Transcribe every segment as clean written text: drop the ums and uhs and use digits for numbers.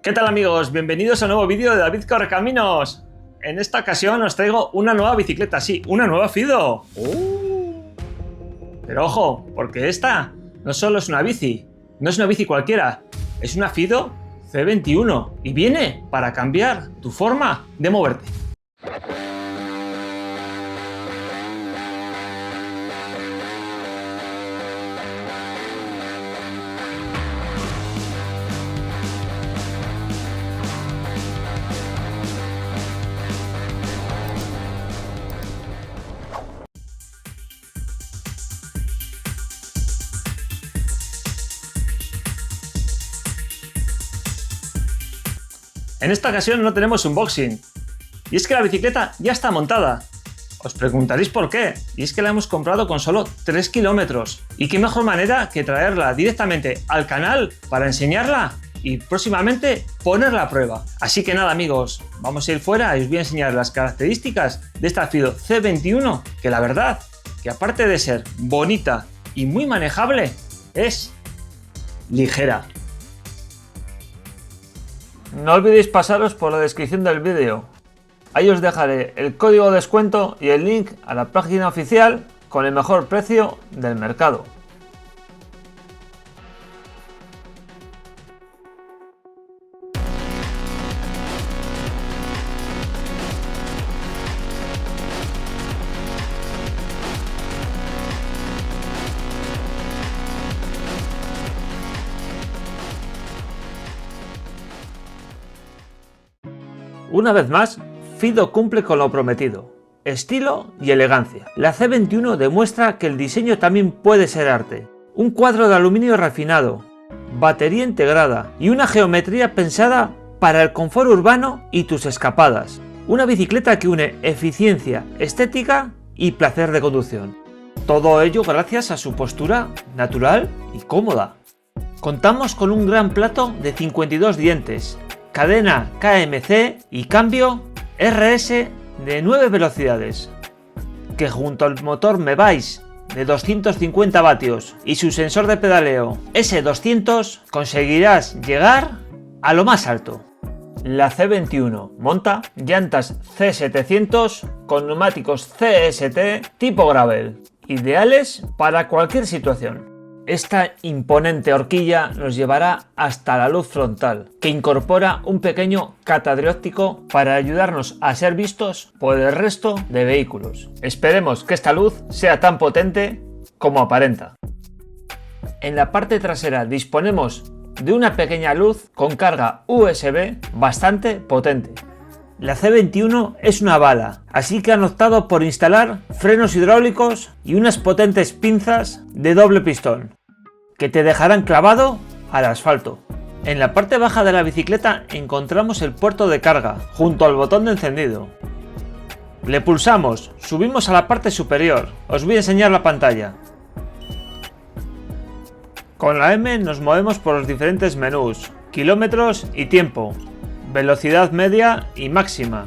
¿Qué tal amigos? Bienvenidos a un nuevo vídeo de David Correcaminos. En esta ocasión os traigo una nueva bicicleta, sí, una nueva Fido. Pero ojo, porque esta no solo es una bici, no es una bici cualquiera, es una Fido C21 y viene para cambiar tu forma de moverte. En esta ocasión no tenemos unboxing, y es que la bicicleta ya está montada. Os preguntaréis por qué, y es que la hemos comprado con solo 3 kilómetros. Y qué mejor manera que traerla directamente al canal para enseñarla y próximamente ponerla a prueba. Así que nada amigos, vamos a ir fuera y os voy a enseñar las características de esta Fido C21, que la verdad, que aparte de ser bonita y muy manejable, es ligera. No olvidéis pasaros por la descripción del vídeo. Ahí os dejaré el código de descuento y el link a la página oficial con el mejor precio del mercado. Una vez más, Fido cumple con lo prometido, estilo y elegancia. La C21 demuestra que el diseño también puede ser arte. Un cuadro de aluminio refinado, batería integrada y una geometría pensada para el confort urbano y tus escapadas. Una bicicleta que une eficiencia, estética y placer de conducción. Todo ello gracias a su postura natural y cómoda. Contamos con un gran plato de 52 dientes, cadena KMC y cambio RS de 9 velocidades, que junto al motor Mevais de 250 vatios y su sensor de pedaleo S200 conseguirás llegar a lo más alto. La C21 monta llantas C700 con neumáticos CST tipo gravel, ideales para cualquier situación. Esta imponente horquilla nos llevará hasta la luz frontal, que incorpora un pequeño catadióptrico para ayudarnos a ser vistos por el resto de vehículos. Esperemos que esta luz sea tan potente como aparenta. En la parte trasera disponemos de una pequeña luz con carga USB bastante potente. La C21 es una bala, así que han optado por instalar frenos hidráulicos y unas potentes pinzas de doble pistón, que te dejarán clavado al asfalto. En la parte baja de la bicicleta encontramos el puerto de carga, junto al botón de encendido. Le pulsamos, subimos a la parte superior, os voy a enseñar la pantalla. Con la M nos movemos por los diferentes menús, kilómetros y tiempo, velocidad media y máxima,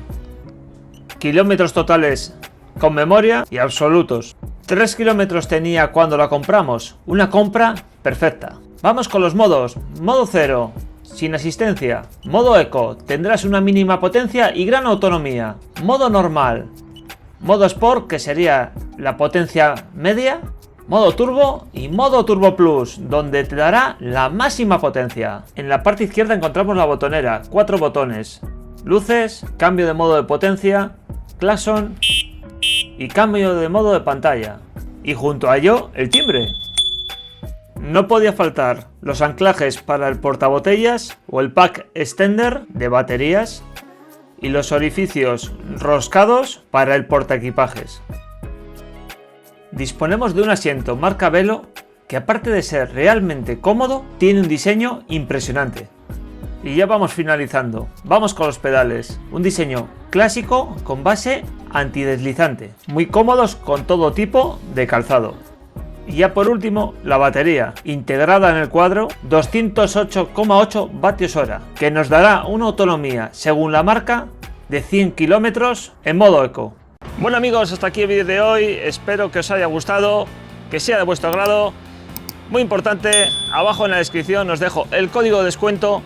kilómetros totales con memoria y absolutos. 3 kilómetros tenía cuando la compramos, una compra perfecta. Vamos con los modos. Modo 0, sin asistencia. Modo Eco, tendrás una mínima potencia y gran autonomía. Modo normal. Modo Sport, que sería la potencia media. Modo Turbo y Modo Turbo Plus, donde te dará la máxima potencia. En la parte izquierda encontramos la botonera, 4 botones, luces, cambio de modo de potencia, claxon y cambio de modo de pantalla. Y junto a ello, el timbre. No podía faltar los anclajes para el portabotellas o el pack extender de baterías y los orificios roscados para el portaequipajes. Disponemos de un asiento marca Velo que, aparte de ser realmente cómodo, tiene un diseño impresionante. Y ya vamos finalizando. Vamos con los pedales. Un diseño clásico con base antideslizante, muy cómodos con todo tipo de calzado. Y ya por último, la batería, integrada en el cuadro, 208,8 vatios hora, que nos dará una autonomía, según la marca, de 100 kilómetros en modo eco. Bueno amigos, hasta aquí el vídeo de hoy, espero que os haya gustado, que sea de vuestro agrado. Muy importante, abajo en la descripción os dejo el código de descuento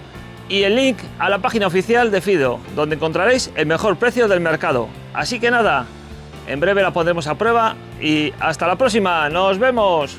y el link a la página oficial de Fido, donde encontraréis el mejor precio del mercado. Así que nada, en breve la pondremos a prueba y hasta la próxima, ¡nos vemos!